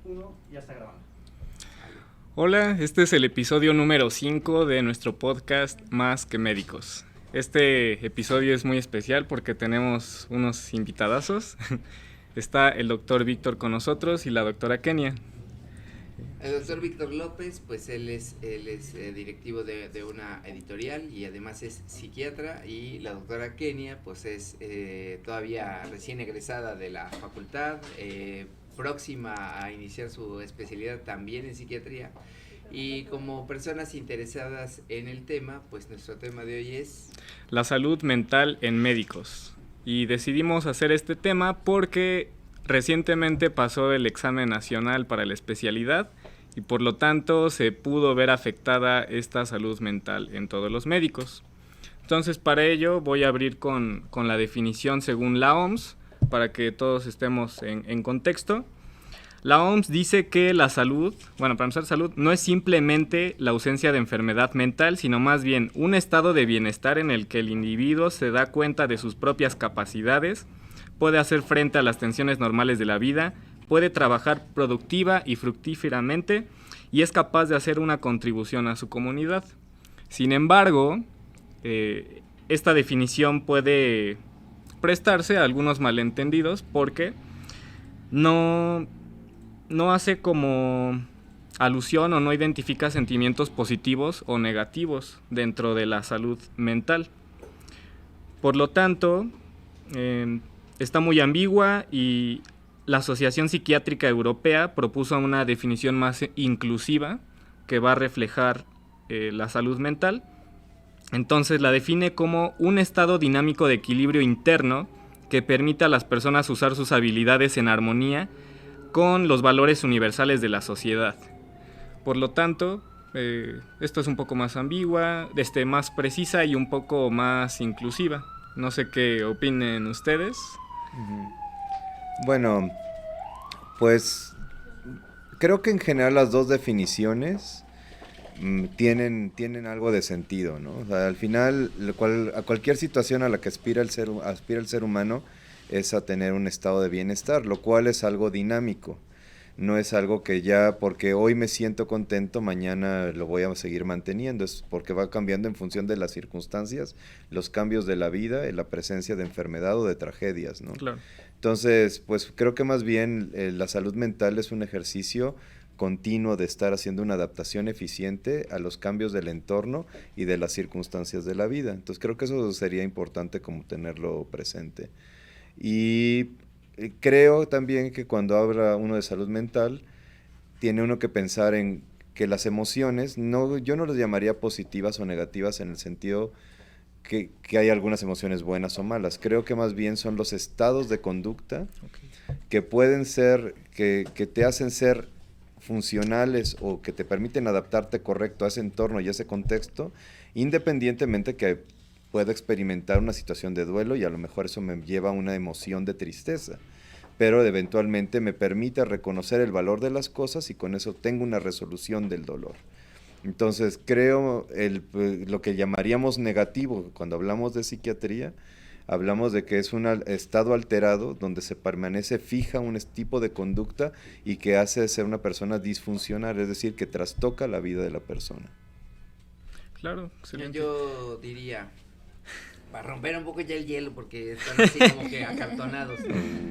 Uno, ya está grabando. Hola, este es el episodio número 5 de nuestro podcast Más que Médicos. Este episodio es muy especial porque tenemos unos invitadazos. Está el doctor Víctor con nosotros y la doctora Kenia. El doctor Víctor López, pues él es directivo de una editorial y además es psiquiatra, y la doctora Kenia pues es todavía recién egresada de la facultad, próxima a iniciar su especialidad también en psiquiatría, y como personas interesadas en el tema, pues nuestro tema de hoy es la salud mental en médicos. Y decidimos hacer este tema porque recientemente pasó el examen nacional para la especialidad y por lo tanto se pudo ver afectada esta salud mental en todos los médicos. Entonces, para ello voy a abrir con la definición según la OMS para que todos estemos en contexto. La OMS dice que la salud, para empezar, salud no es simplemente la ausencia de enfermedad mental, sino más bien un estado de bienestar en el que el individuo se da cuenta de sus propias capacidades, puede hacer frente a las tensiones normales de la vida, puede trabajar productiva y fructíferamente y es capaz de hacer una contribución a su comunidad. Sin embargo, esta definición puede prestarse a algunos malentendidos porque no hace como alusión o no identifica sentimientos positivos o negativos dentro de la salud mental. Por lo tanto, está muy ambigua y la Asociación Psiquiátrica Europea propuso una definición más inclusiva que va a reflejar la salud mental. Entonces la define como un estado dinámico de equilibrio interno que permite a las personas usar sus habilidades en armonía con los valores universales de la sociedad. Por lo tanto, esto es un poco más ambigua, más precisa y un poco más inclusiva. No sé qué opinen ustedes. Bueno, pues creo que en general las dos definiciones tienen algo de sentido, ¿no? O sea, al final, a cualquier situación a la que aspira el ser humano es a tener un estado de bienestar, lo cual es algo dinámico. No es algo que ya porque hoy me siento contento, mañana lo voy a seguir manteniendo. Es porque va cambiando en función de las circunstancias, los cambios de la vida, la presencia de enfermedad o de tragedias, ¿no? Claro. Entonces, pues creo que más bien la salud mental es un ejercicio continuo de estar haciendo una adaptación eficiente a los cambios del entorno y de las circunstancias de la vida. Entonces creo que eso sería importante como tenerlo presente. Y creo también que cuando habla uno de salud mental, tiene uno que pensar en que las emociones, yo no las llamaría positivas o negativas en el sentido que hay algunas emociones buenas o malas. Creo que más bien son los estados de conducta que pueden ser, que te hacen ser funcionales o que te permiten adaptarte correcto a ese entorno y a ese contexto, independientemente que pueda experimentar una situación de duelo y a lo mejor eso me lleva a una emoción de tristeza, pero eventualmente me permite reconocer el valor de las cosas y con eso tengo una resolución del dolor. Entonces creo lo que llamaríamos negativo cuando hablamos de psiquiatría, hablamos de que es un estado alterado donde se permanece fija un tipo de conducta y que hace ser una persona disfuncional, es decir, que trastoca la vida de la persona. Claro, excelente. Yo diría, para romper un poco ya el hielo, porque están así como que acartonados.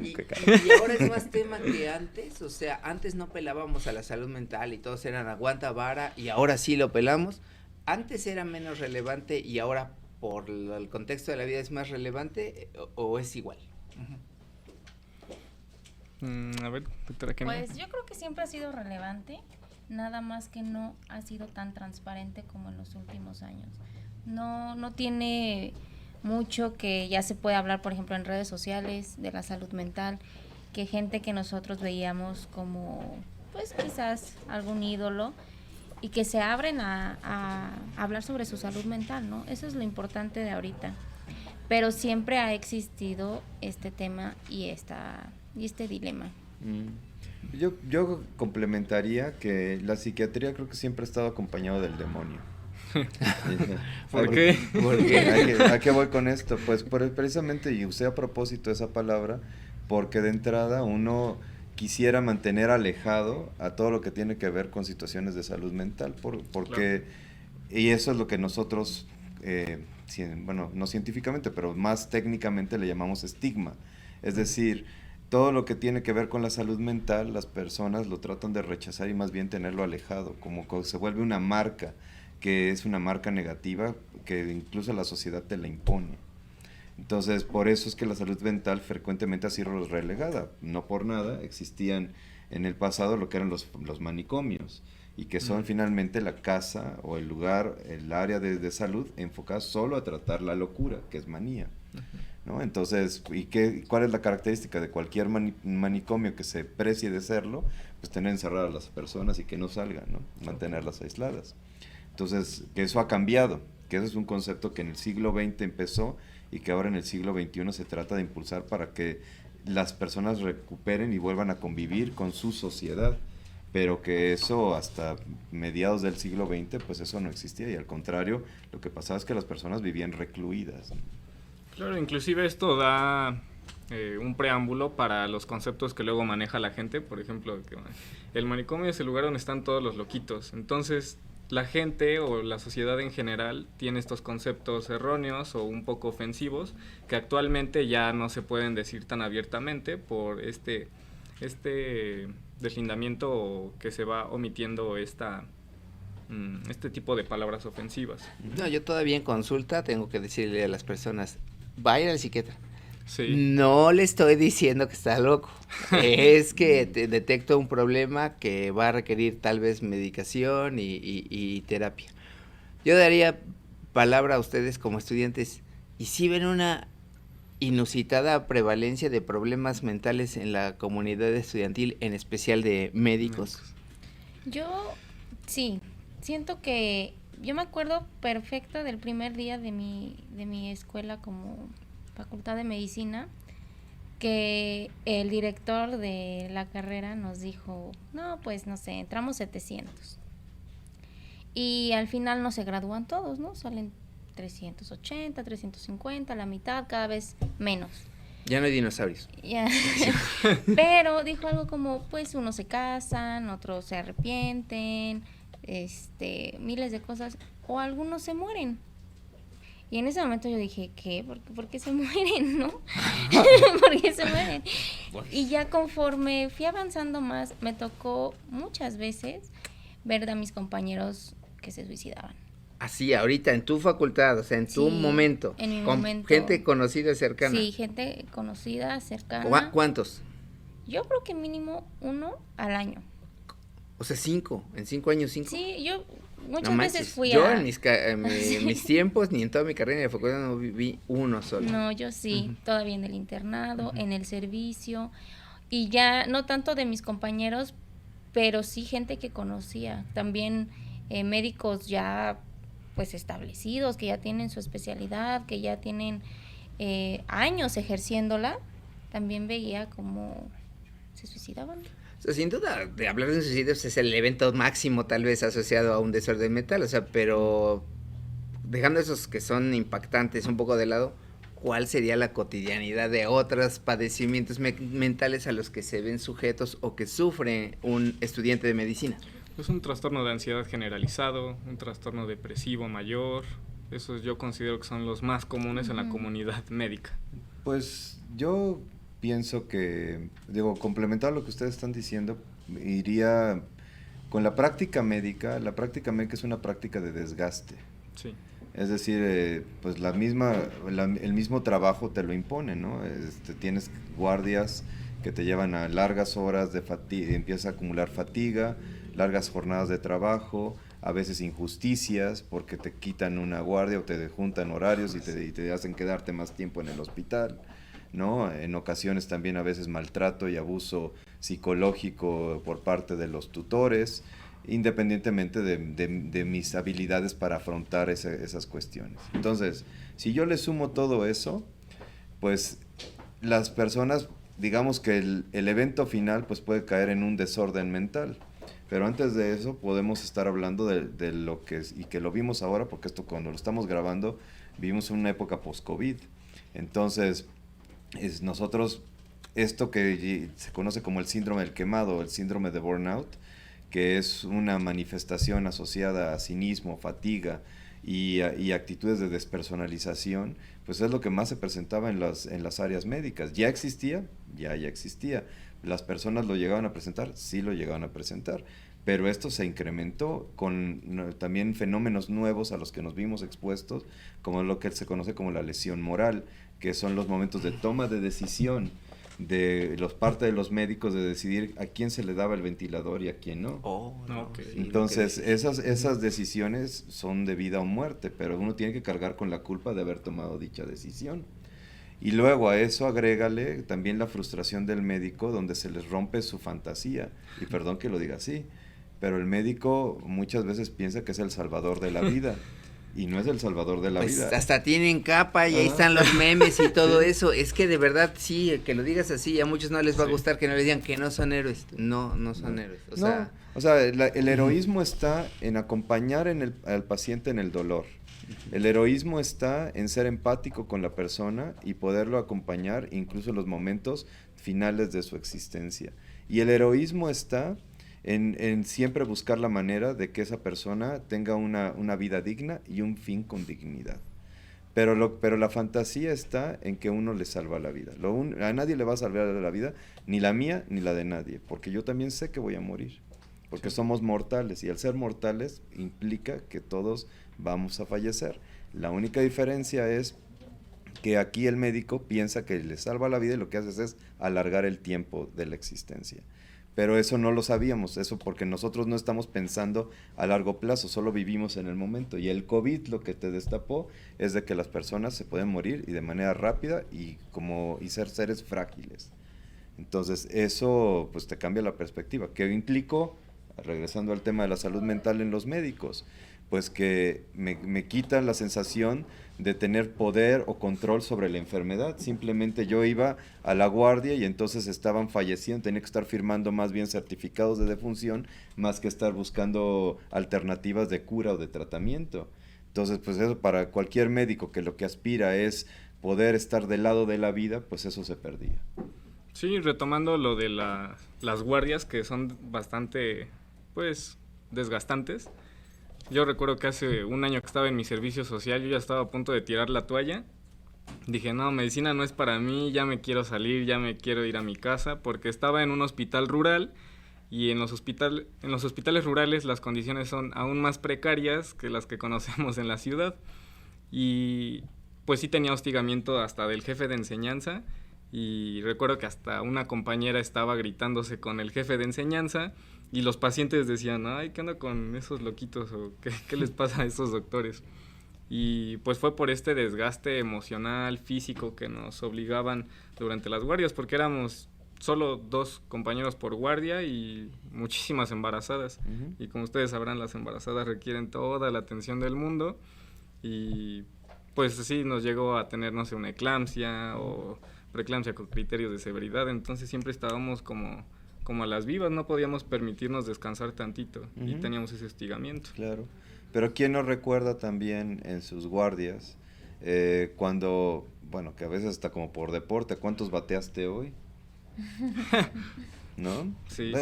Y ahora es más tema que antes, o sea, antes no pelábamos a la salud mental y todos eran aguanta vara y ahora sí lo pelamos. Antes era menos relevante y ahora por el contexto de la vida es más relevante, o es igual. A ver, doctora Kenia. Pues yo creo que siempre ha sido relevante, nada más que no ha sido tan transparente como en los últimos años. No tiene mucho que ya se puede hablar, por ejemplo, en redes sociales de la salud mental, que gente que nosotros veíamos como, pues quizás algún ídolo, y que se abren a hablar sobre su salud mental, ¿no? Eso es lo importante de ahorita. Pero siempre ha existido este tema y este dilema. Yo complementaría que la psiquiatría creo que siempre ha estado acompañado del demonio. ¿Por qué? ¿A qué voy con esto? Pues precisamente, y usé a propósito esa palabra, porque de entrada uno quisiera mantener alejado a todo lo que tiene que ver con situaciones de salud mental, porque, y eso es lo que nosotros, bueno, no científicamente, pero más técnicamente le llamamos estigma. Es decir, todo lo que tiene que ver con la salud mental, las personas lo tratan de rechazar y más bien tenerlo alejado, como que se vuelve una marca, que es una marca negativa, que incluso la sociedad te la impone. Entonces, por eso es que la salud mental frecuentemente ha sido relegada. No por nada existían en el pasado lo que eran los manicomios, y que son finalmente la casa o el lugar, el área de salud enfocada solo a tratar la locura, que es manía, ¿no? Entonces, ¿cuál es la característica de cualquier manicomio que se precie de serlo? Pues tener encerradas a las personas y que no salgan, ¿no? Mantenerlas aisladas. Entonces, que eso ha cambiado, que ese es un concepto que en el siglo XX empezó y que ahora en el siglo XXI se trata de impulsar para que las personas recuperen y vuelvan a convivir con su sociedad, pero que eso hasta mediados del siglo XX, pues eso no existía, y al contrario, lo que pasaba es que las personas vivían recluidas. Claro, inclusive esto da un preámbulo para los conceptos que luego maneja la gente. Por ejemplo, que el manicomio es el lugar donde están todos los loquitos. Entonces, la gente o la sociedad en general tiene estos conceptos erróneos o un poco ofensivos que actualmente ya no se pueden decir tan abiertamente por este deslindamiento que se va omitiendo este tipo de palabras ofensivas. No, yo todavía en consulta tengo que decirle a las personas, vaya al psiquiatra. Sí. No le estoy diciendo que está loco, es que detecto un problema que va a requerir tal vez medicación y terapia. Yo daría palabra a ustedes como estudiantes, y si ven una inusitada prevalencia de problemas mentales en la comunidad estudiantil, en especial de médicos. Yo sí, siento que yo me acuerdo perfecto del primer día de mi escuela como Facultad de Medicina, que el director de la carrera nos dijo, no, pues no sé, entramos 700. Y al final no se gradúan todos, ¿no? Salen 380, 350, la mitad, cada vez menos. Ya no hay dinosaurios. Ya. Pero dijo algo como, pues unos se casan, otros se arrepienten, miles de cosas, o algunos se mueren. Y en ese momento yo dije, ¿qué? ¿Por qué se mueren, no? ¿Por qué se mueren? Y ya conforme fui avanzando más, me tocó muchas veces ver a mis compañeros que se suicidaban. Así, ahorita, en tu facultad, o sea, en tu momento. En mi con momento. Gente conocida, cercana. Sí, gente conocida, cercana. ¿Cuántos? Yo creo que mínimo 1 al año. O sea, 5, en 5 años, 5. Sí, yo muchas veces fui yo a... en mis tiempos, ni en toda mi carrera de facultad no viví uno solo. No, yo sí, todavía en el internado, en el servicio, y ya no tanto de mis compañeros, pero sí gente que conocía, también médicos ya pues establecidos, que ya tienen su especialidad, que ya tienen años ejerciéndola, también veía cómo se suicidaban. O sea, sin duda, de hablar de un suicidio es el evento máximo tal vez asociado a un desorden mental, o sea, pero dejando esos que son impactantes un poco de lado, ¿cuál sería la cotidianidad de otros padecimientos mentales a los que se ven sujetos o que sufre un estudiante de medicina? Es un trastorno de ansiedad generalizado, un trastorno depresivo mayor. Esos yo considero que son los más comunes en la comunidad médica. Pues yo pienso que, complementar lo que ustedes están diciendo, iría con la práctica médica. La práctica médica es una práctica de desgaste. Sí. Es decir, pues el mismo trabajo te lo impone, ¿no? Tienes guardias que te llevan a largas horas de fatiga, empiezas a acumular fatiga, largas jornadas de trabajo, a veces injusticias porque te quitan una guardia o te juntan horarios y te hacen quedarte más tiempo en el hospital, ¿no? En ocasiones también a veces maltrato y abuso psicológico por parte de los tutores, independientemente de mis habilidades para afrontar esas cuestiones. Entonces, si yo le sumo todo eso, pues las personas, digamos que el evento final pues puede caer en un desorden mental. Pero antes de eso podemos estar hablando de lo que es, y que lo vimos ahora, porque esto cuando lo estamos grabando, vivimos una época post-COVID. Entonces, nosotros esto que se conoce como el síndrome del quemado, el síndrome de burnout, que es una manifestación asociada a cinismo, fatiga y actitudes de despersonalización, pues es lo que más se presentaba en las áreas médicas. ¿Ya existía? Ya existía. ¿Las personas lo llegaban a presentar? Sí lo llegaban a presentar. Pero esto se incrementó con también fenómenos nuevos a los que nos vimos expuestos, como lo que se conoce como la lesión moral, que son los momentos de toma de decisión de parte de los médicos de decidir a quién se le daba el ventilador y a quién no. Okay. Sí, entonces esas decisiones son de vida o muerte, pero uno tiene que cargar con la culpa de haber tomado dicha decisión. Y luego a eso agrégale también la frustración del médico, donde se les rompe su fantasía, y perdón que lo diga así, pero el médico muchas veces piensa que es el salvador de la vida. Y no es el salvador de la vida. Hasta tienen capa y ahí están los memes y todo eso. Es que de verdad, sí, que lo digas así, a muchos no les va a gustar que no les digan que no son héroes. No son héroes. O sea, el heroísmo está en acompañar al paciente en el dolor. El heroísmo está en ser empático con la persona y poderlo acompañar incluso en los momentos finales de su existencia. Y el heroísmo está en siempre buscar la manera de que esa persona tenga una vida digna y un fin con dignidad. Pero la fantasía está en que uno le salva la vida. A nadie le va a salvar la vida, ni la mía ni la de nadie, porque yo también sé que voy a morir, porque somos mortales, y al ser mortales implica que todos vamos a fallecer. La única diferencia es que aquí el médico piensa que le salva la vida y lo que hace es alargar el tiempo de la existencia. Pero eso no lo sabíamos, eso porque nosotros no estamos pensando a largo plazo, solo vivimos en el momento. Y el COVID lo que te destapó es de que las personas se pueden morir y de manera rápida y ser seres frágiles. Entonces eso pues te cambia la perspectiva. ¿Qué implicó? Regresando al tema de la salud mental en los médicos, pues que me quita la sensación de tener poder o control sobre la enfermedad. Simplemente yo iba a la guardia y entonces estaban falleciendo, tenía que estar firmando más bien certificados de defunción, más que estar buscando alternativas de cura o de tratamiento. Entonces, pues eso para cualquier médico que lo que aspira es poder estar del lado de la vida, pues eso se perdía. Sí, retomando lo de las guardias, que son bastante, pues, desgastantes. Yo recuerdo que hace un año que estaba en mi servicio social, yo ya estaba a punto de tirar la toalla. Dije, no, medicina no es para mí, ya me quiero salir, ya me quiero ir a mi casa, porque estaba en un hospital rural y en los hospitales rurales las condiciones son aún más precarias que las que conocemos en la ciudad. Y pues sí tenía hostigamiento hasta del jefe de enseñanza, y recuerdo que hasta una compañera estaba gritándose con el jefe de enseñanza y los pacientes decían, ay, ¿qué onda con esos loquitos? ¿O qué les pasa a esos doctores? Y pues fue por este desgaste emocional, físico que nos obligaban durante las guardias, porque éramos solo 2 compañeros por guardia y muchísimas embarazadas. Uh-huh. Y como ustedes sabrán, las embarazadas requieren toda la atención del mundo, y pues sí nos llegó a tener, no sé, una eclampsia o preeclampsia con criterios de severidad. Entonces siempre estábamos como a las vivas, no podíamos permitirnos descansar tantito. Uh-huh. Y teníamos ese hostigamiento. Claro, pero ¿quién no recuerda también en sus guardias cuando, bueno, que a veces hasta como por deporte, ¿cuántos bateaste hoy? ¿No? Sí,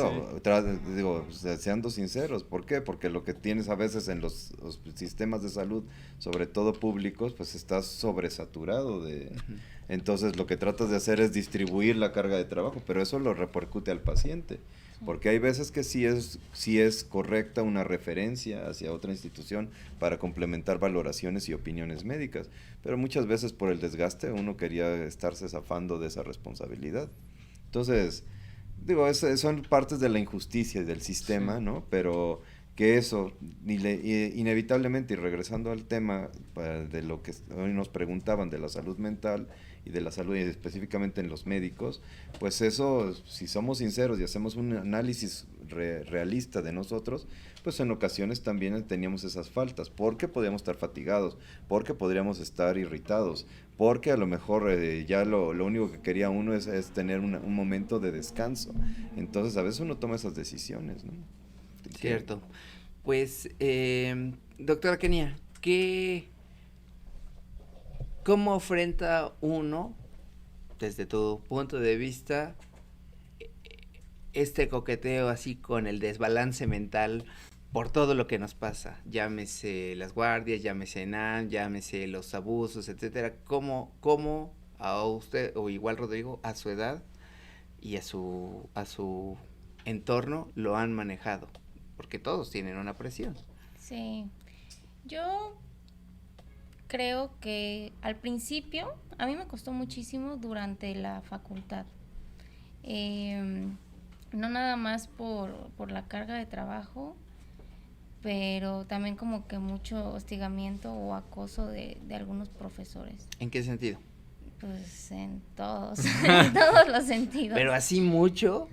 digo, seando sinceros, ¿por qué? Porque lo que tienes a veces en los sistemas de salud, sobre todo públicos, pues estás sobresaturado de... Uh-huh. Entonces lo que tratas de hacer es distribuir la carga de trabajo, pero eso lo repercute al paciente, porque hay veces que sí es correcta una referencia hacia otra institución para complementar valoraciones y opiniones médicas, pero muchas veces por el desgaste uno quería estarse zafando de esa responsabilidad. Entonces, digo, son partes de la injusticia y del sistema, sí, ¿no? Pero que eso, inevitablemente, y regresando al tema de lo que hoy nos preguntaban de la salud mental y de la salud, y específicamente en los médicos, pues eso, si somos sinceros y hacemos un análisis realista de nosotros, pues en ocasiones también teníamos esas faltas, porque podíamos estar fatigados, porque podríamos estar irritados, porque a lo mejor ya lo único que quería uno es tener un momento de descanso. Entonces a veces uno toma esas decisiones, ¿no? Cierto. Pues, doctora Kenia, ¿cómo enfrenta uno desde tu punto de vista, este coqueteo así con el desbalance mental por todo lo que nos pasa, llámese las guardias, llámese NAN, llámese los abusos, etcétera, ¿cómo a usted, o igual Rodrigo, a su edad y a su entorno lo han manejado? Porque todos tienen una presión. Sí, yo creo que al principio a mí me costó muchísimo durante la facultad. No nada más por la carga de trabajo, pero también como que mucho hostigamiento o acoso de algunos profesores. ¿En qué sentido? Pues en todos, en todos los sentidos. Pero así mucho.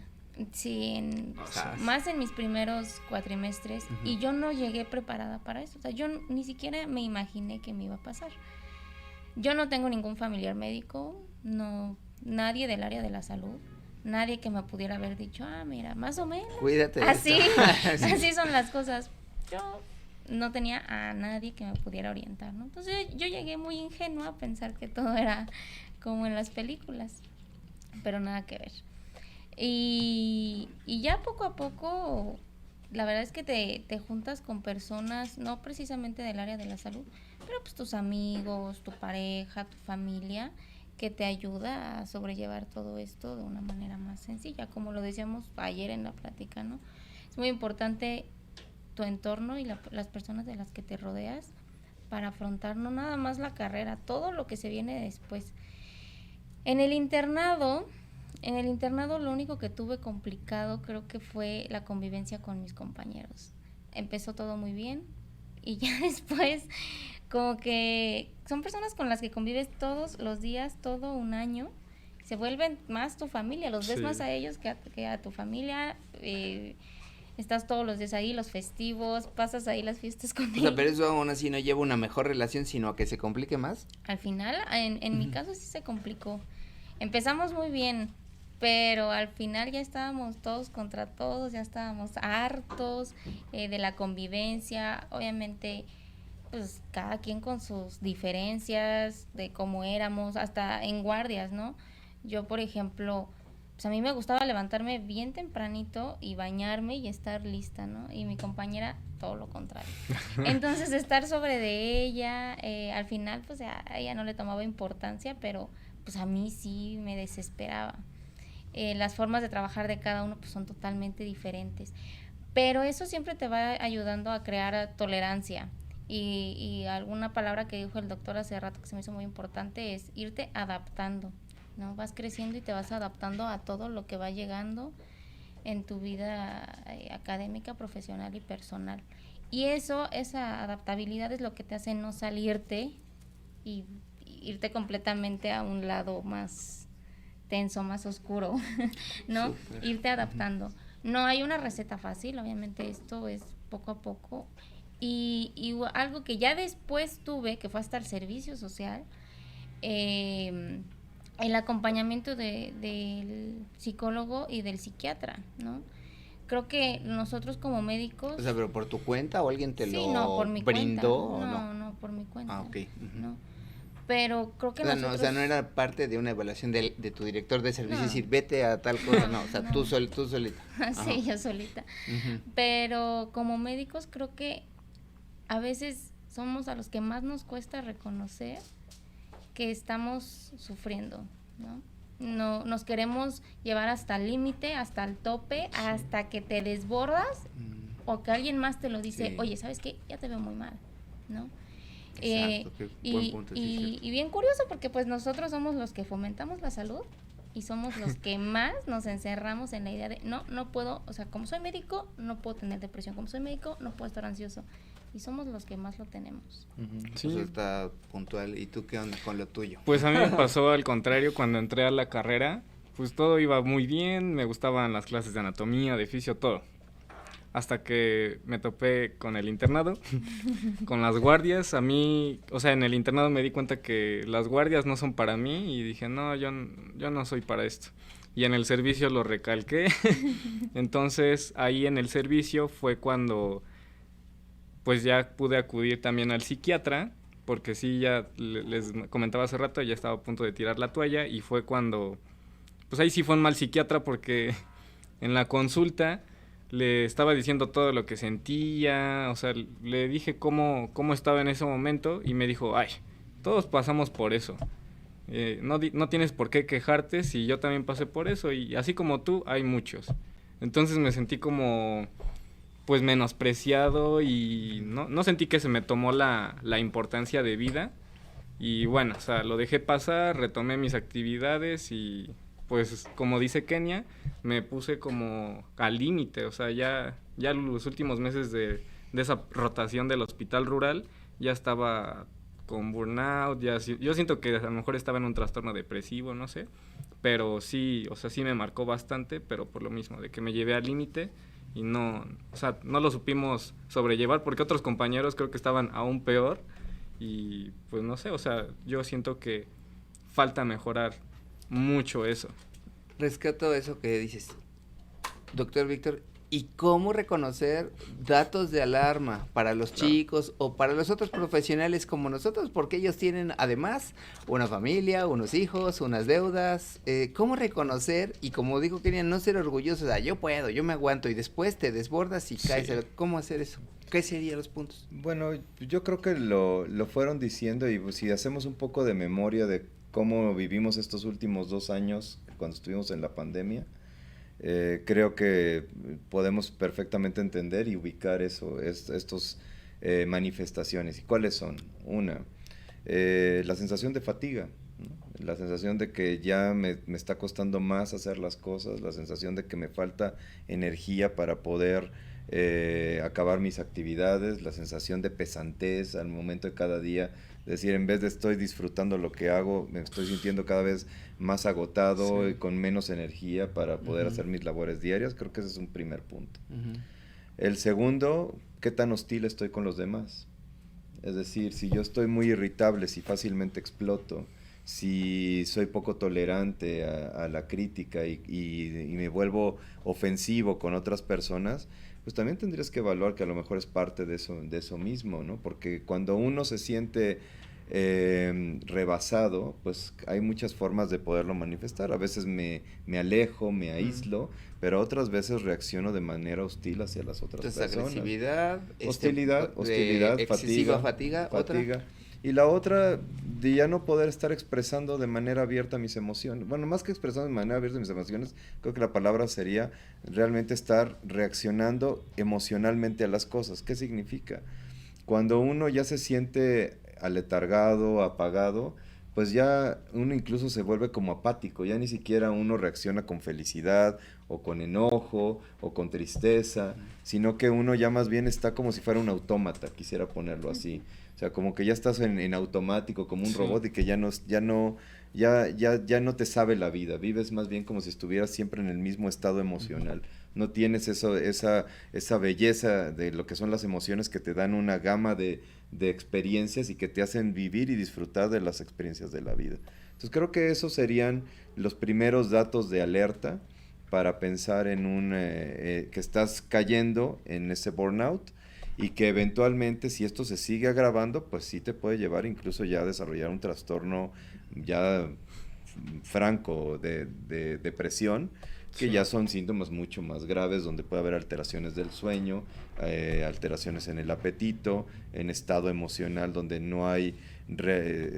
Sí, más en mis primeros cuatrimestres, y yo no llegué preparada para eso. O sea, yo ni siquiera me imaginé que me iba a pasar. Yo no tengo ningún familiar médico, no, nadie del área de la salud, nadie que me pudiera haber dicho, mira, más o menos. Cuídate. Así, así son las cosas. Yo no tenía a nadie que me pudiera orientar, ¿no? Entonces yo llegué muy ingenua a pensar que todo era como en las películas, pero nada que ver. Y ya poco a poco, la verdad es que te juntas con personas, no precisamente del área de la salud, pero pues tus amigos, tu pareja, tu familia, que te ayuda a sobrellevar todo esto de una manera más sencilla, como lo decíamos ayer en la plática, ¿no? Es muy importante tu entorno y las personas de las que te rodeas para afrontar no nada más la carrera, todo lo que se viene después. En el internado lo único que tuve complicado creo que fue la convivencia con mis compañeros. Empezó todo muy bien y ya después como que son personas con las que convives todos los días, todo un año, se vuelven más tu familia, los ves más a ellos que a tu familia. Estás todos los días ahí, los festivos, pasas ahí las fiestas con ellos. O sea, pero eso aún así no lleva una mejor relación, sino a que se complique más. Al final, en mi caso sí se complicó. Empezamos muy bien, pero al final ya estábamos todos contra todos, ya estábamos hartos de la convivencia. Obviamente, pues cada quien con sus diferencias de cómo éramos, hasta en guardias, ¿no? Yo, por ejemplo, pues a mí me gustaba levantarme bien tempranito y bañarme y estar lista, ¿no? Y mi compañera todo lo contrario. Entonces estar sobre de ella, al final pues a ella no le tomaba importancia, pero pues a mí sí me desesperaba. Las formas de trabajar de cada uno pues son totalmente diferentes, pero eso siempre te va ayudando a crear tolerancia. Y alguna palabra que dijo el doctor hace rato que se me hizo muy importante es irte adaptando, ¿no? Vas creciendo y te vas adaptando a todo lo que va llegando en tu vida académica, profesional y personal. Y esa adaptabilidad es lo que te hace no salirte y irte completamente a un lado más tenso, más oscuro, ¿no? Super. Irte adaptando. No hay una receta fácil, obviamente esto es poco a poco. Y algo que ya después tuve, que fue hasta el servicio social, el acompañamiento del psicólogo y del psiquiatra, ¿no? Creo que nosotros como médicos... O sea, ¿pero por tu cuenta o alguien te lo no, por mi brindó? Cuenta. No, por mi cuenta. Ok. No. Pero creo que nosotros... O sea, no era parte de una evaluación de tu director de servicio, decir, vete a tal cosa, no, o sea, no. Tú solita. Sí, yo solita. Pero como médicos creo que a veces somos a los que más nos cuesta reconocer que estamos sufriendo, ¿no? No, nos queremos llevar hasta el límite, hasta el tope, hasta que te desbordas o que alguien más te lo dice, oye, ¿sabes qué? Ya te veo muy mal, ¿no? Exacto, buen punto, y bien curioso porque pues nosotros somos los que fomentamos la salud y somos los que más nos encerramos en la idea de no puedo, o sea, como soy médico no puedo tener depresión, como soy médico no puedo estar ansioso, y somos los que más lo tenemos. Sí. Eso está puntual. ¿Y tú qué onda con lo tuyo? Pues a mí me pasó al contrario. Cuando entré a la carrera, pues todo iba muy bien, me gustaban las clases de anatomía, de fisio, todo. Hasta que me topé con el internado, con las guardias. A mí, o sea, en el internado me di cuenta que las guardias no son para mí y dije, no, yo no soy para esto. Y en el servicio lo recalqué. Entonces, ahí en el servicio fue cuando pues ya pude acudir también al psiquiatra porque sí, ya les comentaba hace rato, ya estaba a punto de tirar la toalla y fue cuando, pues ahí sí fue un mal psiquiatra porque en la consulta le estaba diciendo todo lo que sentía, o sea, le dije cómo estaba en ese momento y me dijo, ay, todos pasamos por eso. No tienes por qué quejarte si yo también pasé por eso y así como tú hay muchos. Entonces me sentí como pues menospreciado y no sentí que se me tomó la importancia de vida y bueno, o sea, lo dejé pasar, retomé mis actividades y pues como dice Kenia, me puse como al límite, o sea, ya los últimos meses de esa rotación del hospital rural ya estaba con burnout, yo siento que a lo mejor estaba en un trastorno depresivo, no sé, pero sí, o sea, sí me marcó bastante, pero por lo mismo, de que me llevé al límite y no, o sea, no lo supimos sobrellevar porque otros compañeros creo que estaban aún peor y pues no sé, o sea, yo siento que falta mejorar mucho eso. Rescato eso que dices, doctor Víctor, ¿y cómo reconocer datos de alarma para los chicos o para los otros profesionales como nosotros? Porque ellos tienen además una familia, unos hijos, unas deudas. ¿Cómo reconocer? Y como dijo Kenia, no ser orgullosos, yo puedo, yo me aguanto y después te desbordas y caes. ¿Cómo hacer eso? ¿Qué serían los puntos? Bueno, yo creo que lo fueron diciendo y pues, si hacemos un poco de memoria de cómo vivimos estos últimos 2 años cuando estuvimos en la pandemia, creo que podemos perfectamente entender y ubicar estos manifestaciones. ¿Y cuáles son? Una, la sensación de fatiga, ¿no? La sensación de que ya me está costando más hacer las cosas, la sensación de que me falta energía para poder acabar mis actividades, la sensación de pesantez al momento de cada día, es decir, en vez de estoy disfrutando lo que hago, me estoy sintiendo cada vez más agotado y con menos energía para poder hacer mis labores diarias. Creo que ese es un primer punto. El segundo, ¿qué tan hostil estoy con los demás? Es decir, si yo estoy muy irritable, si fácilmente exploto, si soy poco tolerante a la crítica y me vuelvo ofensivo con otras personas, pues también tendrías que evaluar que a lo mejor es parte de eso mismo, ¿no? Porque cuando uno se siente rebasado, pues hay muchas formas de poderlo manifestar. A veces me alejo, me aíslo, pero otras veces reacciono de manera hostil hacia las otras personas. Agresividad, hostilidad, excesiva fatiga. ¿Otra? Y la otra, de ya no poder estar expresando de manera abierta mis emociones. Bueno, más que expresando de manera abierta mis emociones, creo que la palabra sería realmente estar reaccionando emocionalmente a las cosas. ¿Qué significa? Cuando uno ya se siente aletargado, apagado, pues ya uno incluso se vuelve como apático, ya ni siquiera uno reacciona con felicidad o con enojo o con tristeza, sino que uno ya más bien está como si fuera un autómata, quisiera ponerlo así. O sea, como que ya estás en automático, como un robot, y que ya no te sabe la vida. Vives más bien como si estuvieras siempre en el mismo estado emocional. No tienes esa belleza de lo que son las emociones que te dan una gama de experiencias y que te hacen vivir y disfrutar de las experiencias de la vida. Entonces creo que esos serían los primeros datos de alerta para pensar en que estás cayendo en ese burnout, y que eventualmente, si esto se sigue agravando, pues sí te puede llevar incluso ya a desarrollar un trastorno ya franco de depresión, que ya son síntomas mucho más graves, donde puede haber alteraciones del sueño, alteraciones en el apetito, en estado emocional donde no hay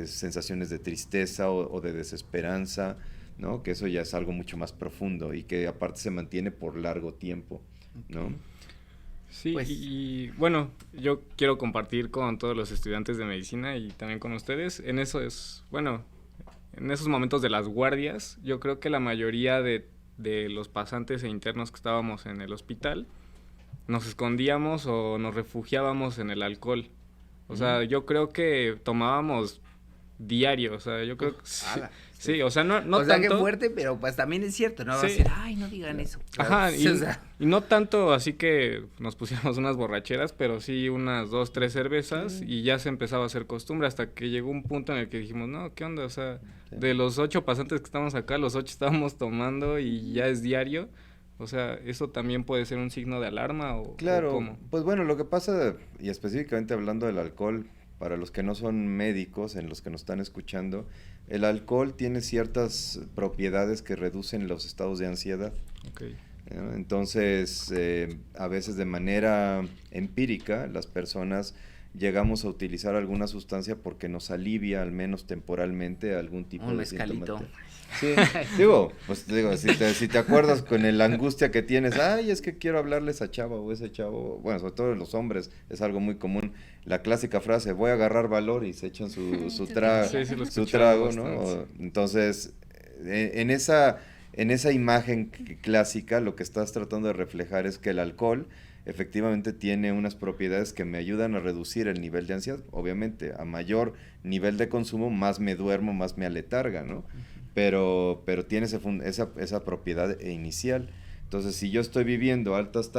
sensaciones de tristeza o de desesperanza, ¿no? Que eso ya es algo mucho más profundo y que aparte se mantiene por largo tiempo, ¿no? Sí, pues, y bueno, yo quiero compartir con todos los estudiantes de medicina y también con ustedes, en esos momentos de las guardias, yo creo que la mayoría de los pasantes e internos que estábamos en el hospital, nos escondíamos o nos refugiábamos en el alcohol. O sea, yo creo que tomábamos diario, o sea, yo creo que sí, o sea, no o sea, tanto. Qué fuerte, pero pues también es cierto, ¿no? Sí. Va a decir, ay, no digan eso. Ajá, y no tanto así que nos pusiéramos unas borracheras, pero sí unas 2, 3 cervezas y ya se empezaba a hacer costumbre hasta que llegó un punto en el que dijimos, no, ¿qué onda? O sea, de los 8 pasantes que estamos acá, los 8 estábamos tomando y ya es diario. O sea, ¿eso también puede ser un signo de alarma o claro, cómo? Pues bueno, lo que pasa, y específicamente hablando del alcohol, para los que no son médicos, en los que nos están escuchando, el alcohol tiene ciertas propiedades que reducen los estados de ansiedad. Okay. Entonces, a veces de manera empírica, las personas llegamos a utilizar alguna sustancia porque nos alivia, al menos temporalmente, algún tipo de mezcalito. Sí, digo, si te acuerdas con la angustia que tienes, ay, es que quiero hablarle a esa chava o ese chavo, bueno, sobre todo los hombres, es algo muy común, la clásica frase, voy a agarrar valor, y se echan su trago, ¿no? Entonces, en esa imagen clásica, lo que estás tratando de reflejar es que el alcohol efectivamente tiene unas propiedades que me ayudan a reducir el nivel de ansiedad. Obviamente, a mayor nivel de consumo, más me duermo, más me aletarga, ¿no? Pero tiene esa propiedad inicial. Entonces, si yo estoy viviendo altos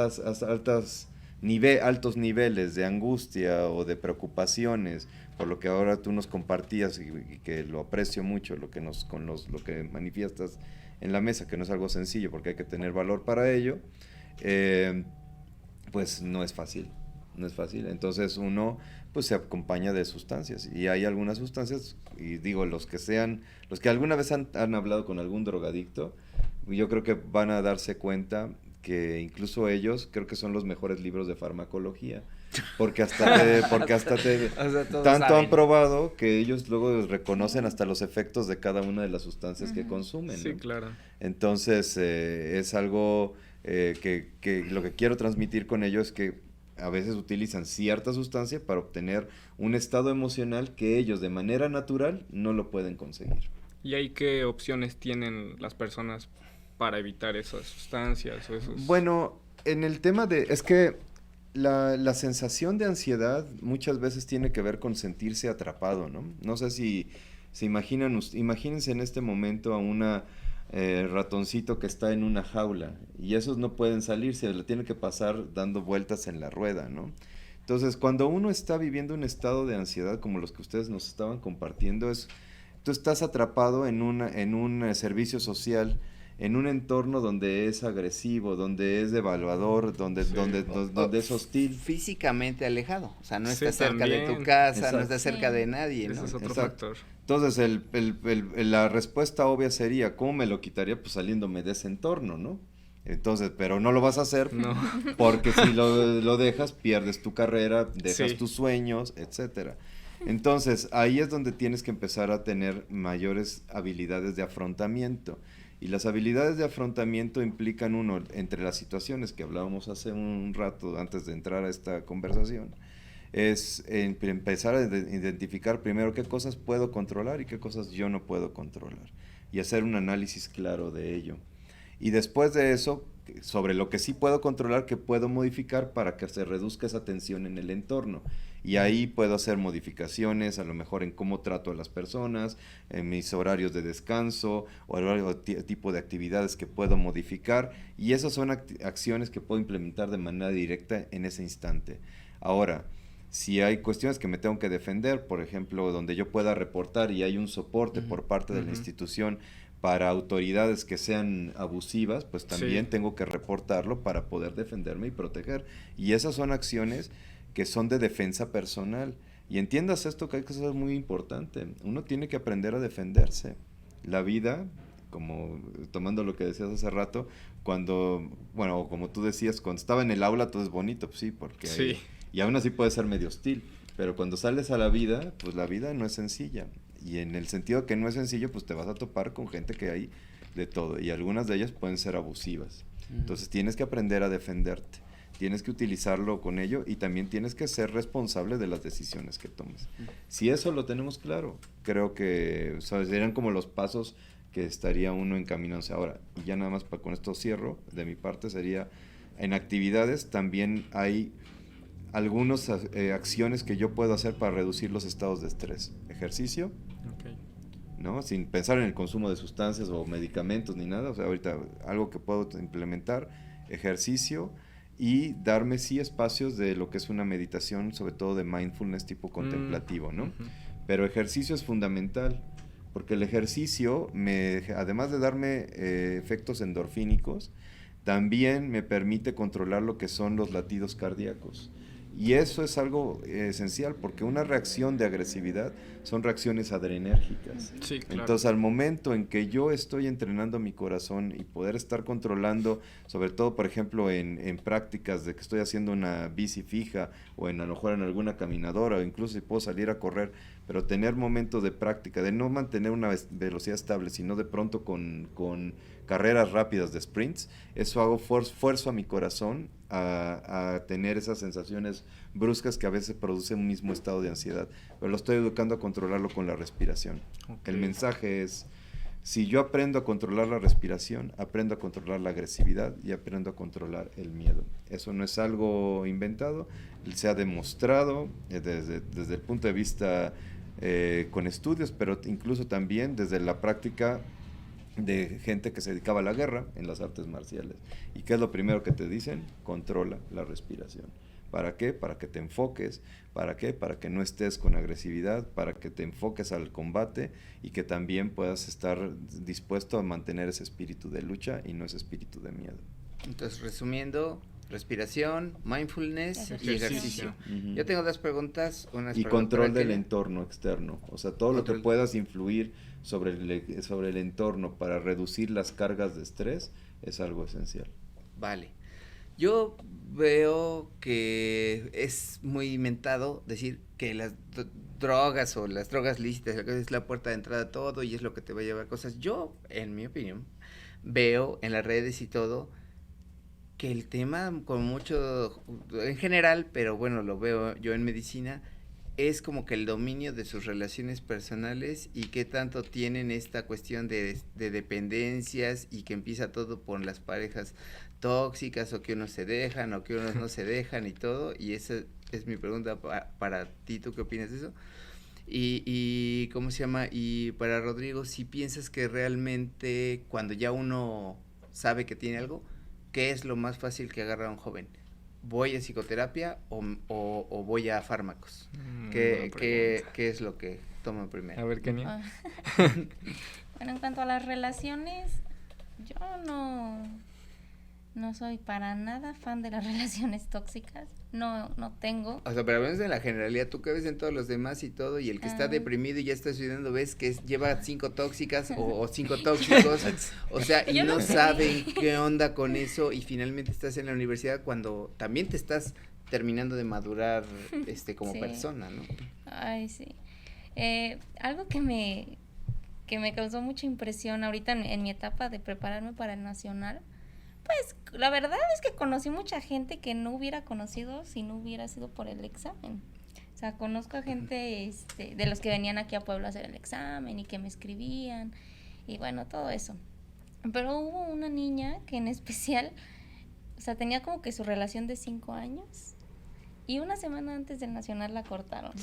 niveles de angustia o de preocupaciones, por lo que ahora tú nos compartías y que lo aprecio mucho, lo que manifiestas en la mesa, que no es algo sencillo porque hay que tener valor para ello, pues no es fácil. Entonces uno pues se acompaña de sustancias, y hay algunas sustancias, y digo, los que alguna vez han hablado con algún drogadicto, yo creo que van a darse cuenta que incluso ellos creo que son los mejores libros de farmacología, porque hasta o sea, tanto saben. Han probado que ellos luego reconocen hasta los efectos de cada una de las sustancias que consumen, ¿no? Sí, claro. Entonces es algo que lo que quiero transmitir con ello es que a veces utilizan cierta sustancia para obtener un estado emocional que ellos de manera natural no lo pueden conseguir. ¿Y ahí qué opciones tienen las personas para evitar esas sustancias o esos? Bueno, en el tema es que la sensación de ansiedad muchas veces tiene que ver con sentirse atrapado, ¿no? No sé si se imagínense en este momento a una ratoncito que está en una jaula, y esos no pueden salir, se le tiene que pasar dando vueltas en la rueda, ¿no? Entonces, cuando uno está viviendo un estado de ansiedad como los que ustedes nos estaban compartiendo, tú estás atrapado en un servicio social, en un entorno donde es agresivo, donde es devaluador, donde es hostil. Físicamente alejado, o sea, no está cerca de tu casa, exacto, no está cerca de nadie, ¿no? Ese es otro exacto. factor. Entonces, la respuesta obvia sería, ¿cómo me lo quitaría? Pues saliéndome de ese entorno, ¿no? Entonces, pero no lo vas a hacer, no, porque si lo dejas, pierdes tu carrera, dejas tus sueños, etcétera. Entonces, ahí es donde tienes que empezar a tener mayores habilidades de afrontamiento. Y las habilidades de afrontamiento implican, uno, entre las situaciones que hablábamos hace un rato antes de entrar a esta conversación, es empezar a identificar primero qué cosas puedo controlar y qué cosas yo no puedo controlar, y hacer un análisis claro de ello. Y después de eso, sobre lo que sí puedo controlar, que puedo modificar para que se reduzca esa tensión en el entorno. Y ahí puedo hacer modificaciones, a lo mejor en cómo trato a las personas, en mis horarios de descanso, o el tipo de actividades que puedo modificar, y esas son acciones que puedo implementar de manera directa en ese instante. Ahora, si hay cuestiones que me tengo que defender, por ejemplo, donde yo pueda reportar y hay un soporte por parte de la institución para autoridades que sean abusivas, pues también tengo que reportarlo para poder defenderme y proteger. Y esas son acciones que son de defensa personal. Y entiendas esto, que hay que ser muy importante. Uno tiene que aprender a defenderse. La vida, como tomando lo que decías hace rato, como tú decías, cuando estaba en el aula todo es bonito, pues sí, porque sí. Y aún así puede ser medio hostil, pero cuando sales a la vida, pues la vida no es sencilla. Y en el sentido que no es sencillo, pues te vas a topar con gente que hay de todo, y algunas de ellas pueden ser abusivas. Entonces tienes que aprender a defenderte, tienes que utilizarlo con ello, y también tienes que ser responsable de las decisiones que tomes. Si eso lo tenemos claro, creo que serían como los pasos que estaría uno encaminándose. Ahora, y ya nada más con esto cierro, de mi parte sería, en actividades también hay algunas acciones que yo puedo hacer para reducir los estados de estrés. Ejercicio, ¿no? Sin pensar en el consumo de sustancias o medicamentos ni nada. O sea, ahorita algo que puedo implementar, ejercicio, y darme espacios de lo que es una meditación, sobre todo de mindfulness tipo contemplativo, ¿no? Pero ejercicio es fundamental, porque el ejercicio, además de darme efectos endorfínicos, también me permite controlar lo que son los latidos cardíacos. Y eso es algo esencial, porque una reacción de agresividad son reacciones adrenérgicas. Sí, claro. Entonces, al momento en que yo estoy entrenando mi corazón y poder estar controlando, sobre todo, por ejemplo, en prácticas de que estoy haciendo una bici fija o a lo mejor en alguna caminadora, o incluso si puedo salir a correr, pero tener momentos de práctica, de no mantener una velocidad estable, sino de pronto con carreras rápidas de sprints, eso hago fuerzo a mi corazón a tener esas sensaciones bruscas que a veces producen un mismo estado de ansiedad, pero lo estoy educando a controlarlo con la respiración. Okay. El mensaje es, si yo aprendo a controlar la respiración, aprendo a controlar la agresividad y aprendo a controlar el miedo. Eso no es algo inventado, se ha demostrado desde el punto de vista con estudios, pero incluso también desde la práctica de gente que se dedicaba a la guerra en las artes marciales. ¿Y qué es lo primero que te dicen? Controla la respiración. ¿Para qué? Para que te enfoques. ¿Para qué? Para que no estés con agresividad, para que te enfoques al combate y que también puedas estar dispuesto a mantener ese espíritu de lucha y no ese espíritu de miedo. Entonces, resumiendo, respiración, mindfulness y ejercicio. Yo tengo dos preguntas. Y control del entorno externo, o sea, todo lo que puedas influir sobre el entorno para reducir las cargas de estrés es algo esencial. Vale. Yo veo que es muy inventado decir que las drogas o las drogas lícitas es la puerta de entrada a todo y es lo que te va a llevar a cosas. Yo, en mi opinión, veo en las redes y todo que el tema con mucho, en general, pero bueno, lo veo yo en medicina, es como que el dominio de sus relaciones personales y qué tanto tienen esta cuestión de dependencias y que empieza todo por las parejas tóxicas o que unos se dejan o que unos no se dejan y todo, y esa es mi pregunta para ti, ¿tú qué opinas de eso? Y ¿cómo se llama? Y para Rodrigo, si piensas que realmente cuando ya uno sabe que tiene algo, ¿qué es lo más fácil que agarra a un joven? ¿Voy a psicoterapia o voy a fármacos? ¿Qué es lo que toman primero? A ver, Kenia. Bueno, en cuanto a las relaciones, yo no soy para nada fan de las relaciones tóxicas. No tengo. O sea, pero al menos en la generalidad, tú que ves en todos los demás y todo, y el que está deprimido y ya está estudiando, ves que lleva 5 tóxicas o 5 tóxicos, o sea, y no saben qué onda con eso, y finalmente estás en la universidad cuando también te estás terminando de madurar como persona, ¿no? Ay, sí. Algo que me causó mucha impresión ahorita en mi etapa de prepararme para el nacional, pues la verdad es que conocí mucha gente que no hubiera conocido si no hubiera sido por el examen. O sea, conozco a gente de los que venían aquí a Puebla a hacer el examen y que me escribían y bueno, todo eso. Pero hubo una niña que en especial, o sea, tenía como que su relación de 5 años y una semana antes del nacional la cortaron.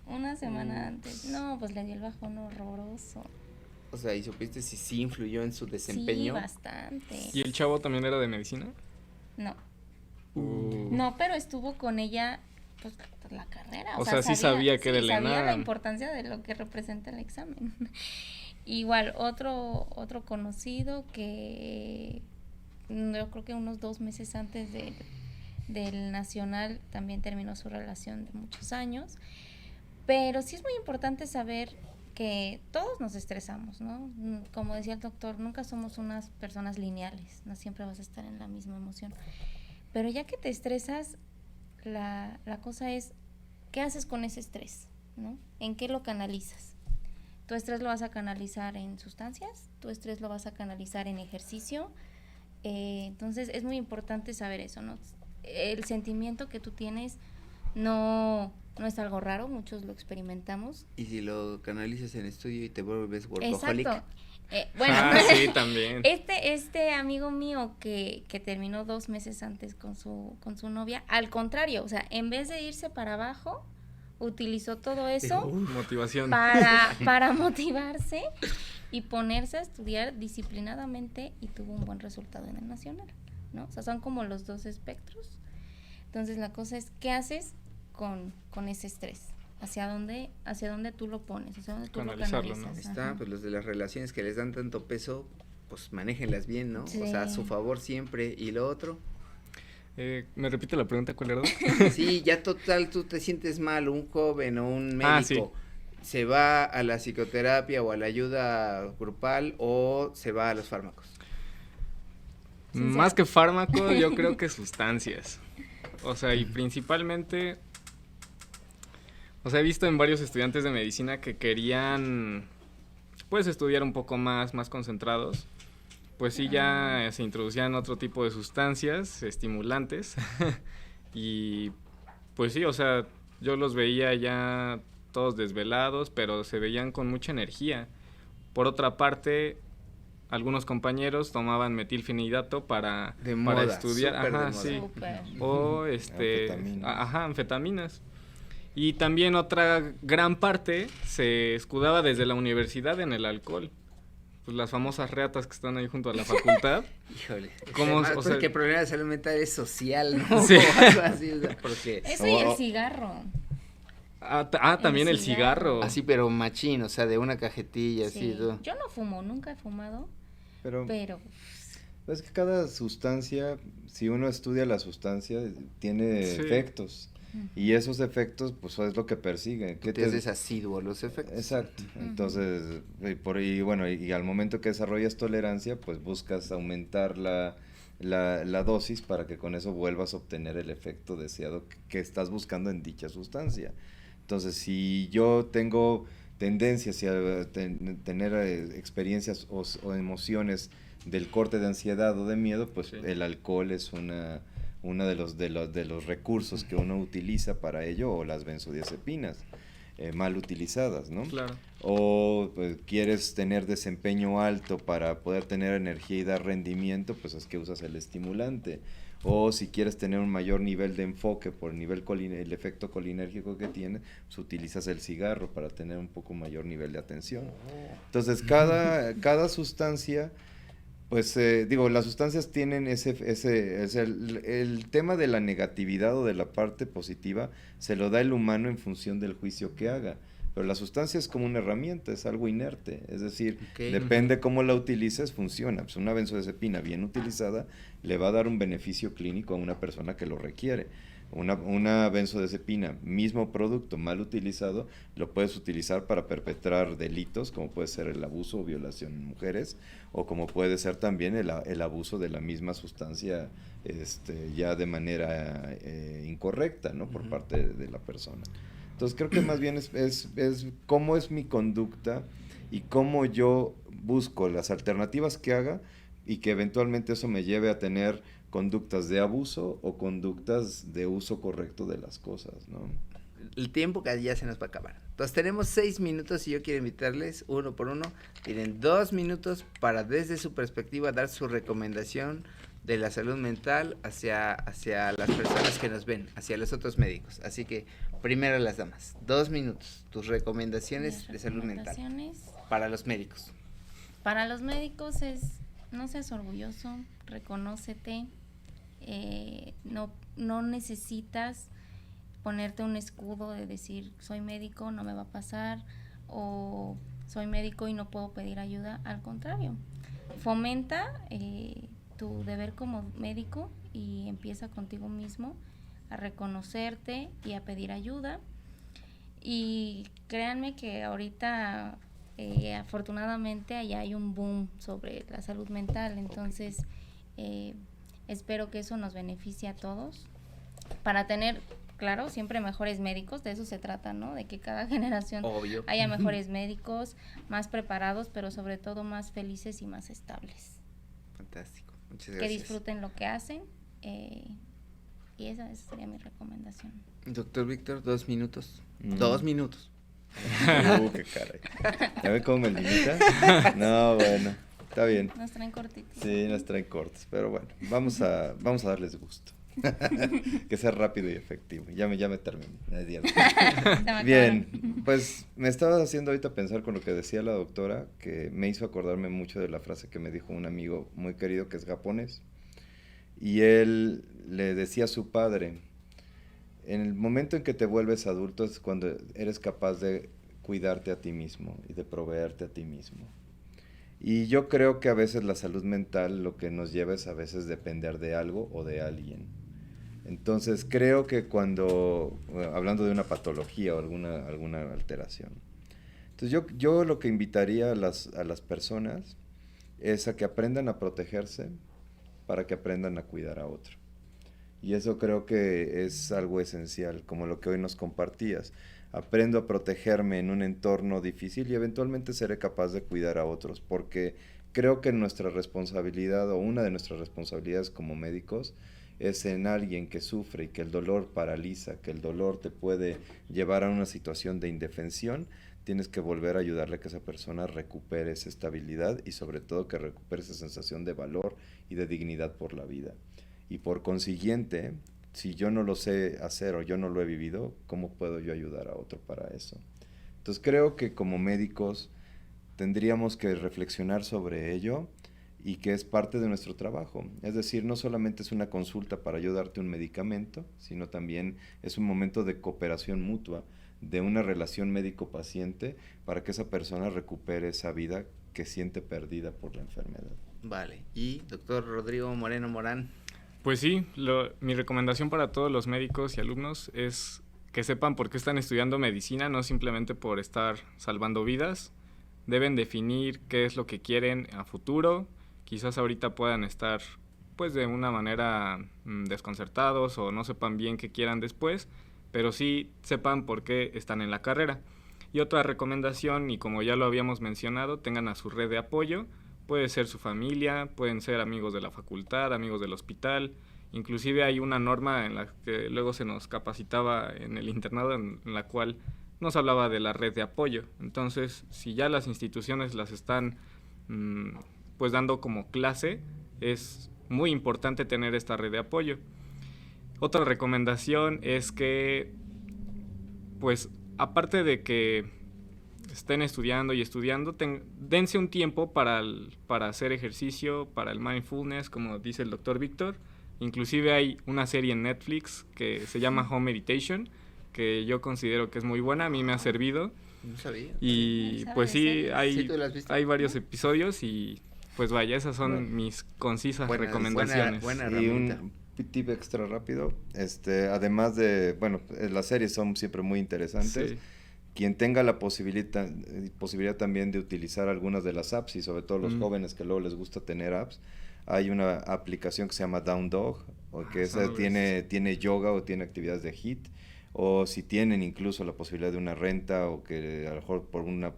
Una semana antes. No, pues le dio el bajón horroroso. O sea, ¿y supiste si sí influyó en su desempeño? Sí, bastante. ¿Y el chavo también era de medicina? No. No, pero estuvo con ella, pues, la carrera. O sea, sí sabía que era el sabía la importancia de lo que representa el examen. Igual, otro conocido que yo creo que unos 2 meses antes del nacional también terminó su relación de muchos años. Pero sí es muy importante saber que todos nos estresamos, ¿no? Como decía el doctor, nunca somos unas personas lineales, no siempre vas a estar en la misma emoción. Pero ya que te estresas, la cosa es, ¿qué haces con ese estrés? ¿No? ¿En qué lo canalizas? Tu estrés lo vas a canalizar en sustancias, tu estrés lo vas a canalizar en ejercicio, entonces es muy importante saber eso, ¿no? El sentimiento que tú tienes no es algo raro, muchos lo experimentamos. ¿Y si lo canalizas en estudio y te vuelves workaholic? Exacto. Bueno, sí, también. Este amigo mío que terminó 2 meses antes con su novia, al contrario, o sea, en vez de irse para abajo, utilizó todo eso motivación para motivarse y ponerse a estudiar disciplinadamente y tuvo un buen resultado en el nacional, ¿no? O sea, son como los dos espectros. Entonces la cosa es, ¿qué haces con ese estrés? ¿Hacia dónde tú lo pones? ¿Hacia dónde tú lo canalizas? ¿No? Está, pues los de las relaciones que les dan tanto peso, pues manéjenlas bien, ¿no? Sí. O sea, a su favor siempre. ¿Y lo otro? ¿Me repite la pregunta cuál era? Sí, ya total, tú te sientes mal, un joven o un médico, Sí. ¿se va a la psicoterapia o a la ayuda grupal o se va a los fármacos? Más que fármacos, yo creo que sustancias. O sea, y principalmente, o sea, he visto en varios estudiantes de medicina que querían, pues, estudiar un poco más concentrados. Pues sí, ya se introducían otro tipo de sustancias estimulantes. Y pues sí, o sea, yo los veía ya todos desvelados, pero se veían con mucha energía. Por otra parte, algunos compañeros tomaban metilfenidato para estudiar, súper de moda. sí. Súper. O anfetaminas. Y también otra gran parte se escudaba desde la universidad en el alcohol. Pues las famosas reatas que están ahí junto a la facultad. Híjole. ¿Cómo, Además, o sea, porque el problema de salud mental es social, ¿no? Sí. O algo así, o sea, porque... Eso y el cigarro. También el El cigarro. Así, pero machín, o sea, de una cajetilla, así, Sí. todo. Yo no fumo, nunca he fumado, Pero pero es que cada sustancia, si uno estudia la sustancia, tiene Sí. efectos. Y esos efectos, pues es lo que persiguen. Que te haces asiduo a los efectos. Exacto. Entonces, y al momento que desarrollas tolerancia, pues buscas aumentar la dosis para que con eso vuelvas a obtener el efecto deseado que estás buscando en dicha sustancia. Entonces, si yo tengo tendencia hacia tener experiencias o emociones del corte de ansiedad o de miedo, pues Sí. el alcohol es una de los recursos que uno utiliza para ello, o las benzodiazepinas mal utilizadas, ¿no? Claro. O pues, quieres tener desempeño alto para poder tener energía y dar rendimiento, pues es que usas el estimulante. O si quieres tener un mayor nivel de enfoque por el efecto colinérgico que tiene, pues utilizas el cigarro para tener un poco mayor nivel de atención. Entonces, cada sustancia, pues las sustancias tienen el tema de la negatividad o de la parte positiva, se lo da el humano en función del juicio que haga. Pero la sustancia es como una herramienta, es algo inerte, es decir, depende cómo la utilices, funciona. Pues una benzodiazepina bien utilizada le va a dar un beneficio clínico a una persona que lo requiere. Una benzodiazepina, mismo producto, mal utilizado, lo puedes utilizar para perpetrar delitos, como puede ser el abuso o violación en mujeres, o como puede ser también el abuso de la misma sustancia ya de manera incorrecta, ¿no? Por parte de la persona. Entonces creo que más bien es cómo es mi conducta y cómo yo busco las alternativas que haga y que eventualmente eso me lleve a tener conductas de abuso o conductas de uso correcto de las cosas, ¿no? El tiempo que ya se nos va a acabar. Entonces tenemos 6 minutos y yo quiero invitarles uno por uno. Tienen 2 minutos para desde su perspectiva dar su recomendación de la salud mental hacia las personas que nos ven, hacia los otros médicos. Así que primero las damas, 2 minutos, tus recomendaciones de salud mental para los médicos. Para los médicos es, no seas orgulloso, reconócete, no necesitas ponerte un escudo de decir soy médico, no me va a pasar, o soy médico y no puedo pedir ayuda. Al contrario, fomenta tu deber como médico y empieza contigo mismo a reconocerte y a pedir ayuda. Y créanme que ahorita afortunadamente allá hay un boom sobre la salud mental, entonces espero que eso nos beneficie a todos para tener, claro, siempre mejores médicos, de eso se trata, ¿no? De que cada generación Obvio. haya mejores médicos, más preparados, pero sobre todo más felices y más estables. Fantástico, muchas gracias. Que disfruten lo que hacen y esa sería mi recomendación. Doctor Víctor, 2 minutos. 2 minutos. Qué caray. ¿Ya ven cómo me limita? No, bueno, está bien. Nos traen cortitos. Sí, nos traen cortos, pero bueno, vamos a darles gusto. Que sea rápido y efectivo. Ya me terminé. Bien, pues me estaba haciendo ahorita pensar con lo que decía la doctora, que me hizo acordarme mucho de la frase que me dijo un amigo muy querido que es japonés. Y él le decía a su padre: en el momento en que te vuelves adulto es cuando eres capaz de cuidarte a ti mismo y de proveerte a ti mismo. Y yo creo que a veces la salud mental lo que nos lleva es a veces depender de algo o de alguien. Entonces creo que cuando, hablando de una patología o alguna alteración, entonces yo lo que invitaría a las personas es a que aprendan a protegerse para que aprendan a cuidar a otro. Y eso creo que es algo esencial, como lo que hoy nos compartías. Aprendo a protegerme en un entorno difícil y eventualmente seré capaz de cuidar a otros, porque creo que nuestra responsabilidad o una de nuestras responsabilidades como médicos es en alguien que sufre y que el dolor paraliza, que el dolor te puede llevar a una situación de indefensión. Tienes que volver a ayudarle a que esa persona recupere esa estabilidad y sobre todo que recupere esa sensación de valor y de dignidad por la vida. Y por consiguiente, si yo no lo sé hacer o yo no lo he vivido, ¿cómo puedo yo ayudar a otro para eso? Entonces creo que como médicos tendríamos que reflexionar sobre ello y que es parte de nuestro trabajo. Es decir, no solamente es una consulta para yo darte un medicamento, sino también es un momento de cooperación mutua, de una relación médico-paciente para que esa persona recupere esa vida que siente perdida por la enfermedad. Vale. Y doctor Rodrigo Moreno Morán. Pues sí, mi recomendación para todos los médicos y alumnos es que sepan por qué están estudiando medicina, no simplemente por estar salvando vidas. Deben definir qué es lo que quieren a futuro. Quizás ahorita puedan estar pues de una manera desconcertados o no sepan bien qué quieran después, pero sí sepan por qué están en la carrera. Y otra recomendación, y como ya lo habíamos mencionado, tengan a su red de apoyo. Puede ser su familia, pueden ser amigos de la facultad, amigos del hospital. Inclusive hay una norma en la que luego se nos capacitaba en el internado en la cual nos hablaba de la red de apoyo. Entonces, si ya las instituciones las están pues dando como clase, es muy importante tener esta red de apoyo. Otra recomendación es que, pues, aparte de que estén estudiando, dense un tiempo para hacer ejercicio, para el mindfulness, como dice el doctor Víctor. Inclusive hay una serie en Netflix que se llama Home Meditation, que yo considero que es muy buena, a mí me ha servido. No sabía. Y pues sí, hay varios ¿no? episodios y pues vaya, esas son mis concisas recomendaciones. Buena Y herramienta. un tip extra rápido, además de, bueno, las series son siempre muy interesantes. Sí. Quien tenga la posibilidad también de utilizar algunas de las apps y sobre todo los jóvenes que luego les gusta tener apps, hay una aplicación que se llama Down Dog, o que esa tiene yoga o tiene actividades de HIIT, o si tienen incluso la posibilidad de una renta o que a lo mejor por una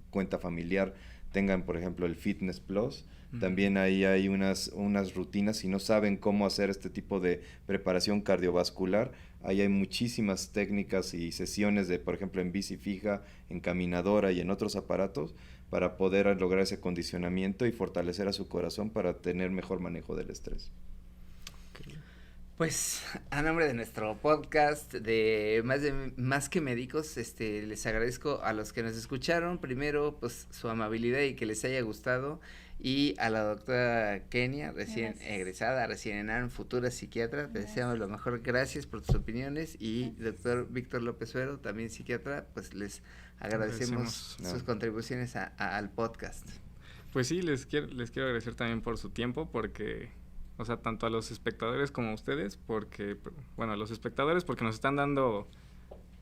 cuenta familiar tengan, por ejemplo, el Fitness Plus. También ahí hay unas rutinas, si no saben cómo hacer este tipo de preparación cardiovascular, ahí hay muchísimas técnicas y sesiones de, por ejemplo, en bici fija, en caminadora y en otros aparatos para poder lograr ese condicionamiento y fortalecer a su corazón para tener mejor manejo del estrés. Pues a nombre de nuestro podcast de Más que Médicos, les agradezco a los que nos escucharon, primero pues su amabilidad y que les haya gustado, y a la doctora Kenia, recién egresada, recién enana, futura psiquiatra, te deseamos lo mejor, gracias por tus opiniones, y doctor Víctor López Suero, también psiquiatra, pues les agradecemos sus contribuciones al podcast. Pues sí, les quiero agradecer también por su tiempo, porque, o sea, tanto a los espectadores como a ustedes, porque, bueno, a los espectadores porque nos están dando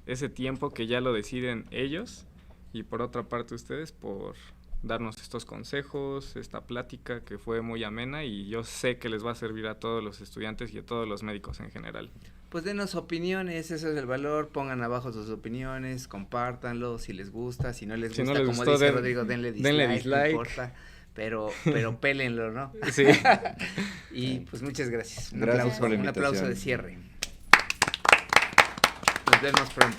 ese tiempo que ya lo deciden ellos, y por otra parte ustedes por darnos estos consejos, esta plática que fue muy amena y yo sé que les va a servir a todos los estudiantes y a todos los médicos en general. Pues denos opiniones, eso es el valor, pongan abajo sus opiniones, compártanlo si les gusta, si no les gusta, como gustó, dice Rodrigo, denle dislike, no importa, pero pélenlo, ¿no? Sí. Y pues muchas gracias. Gracias por la invitación. Un aplauso de cierre. Nos vemos pronto.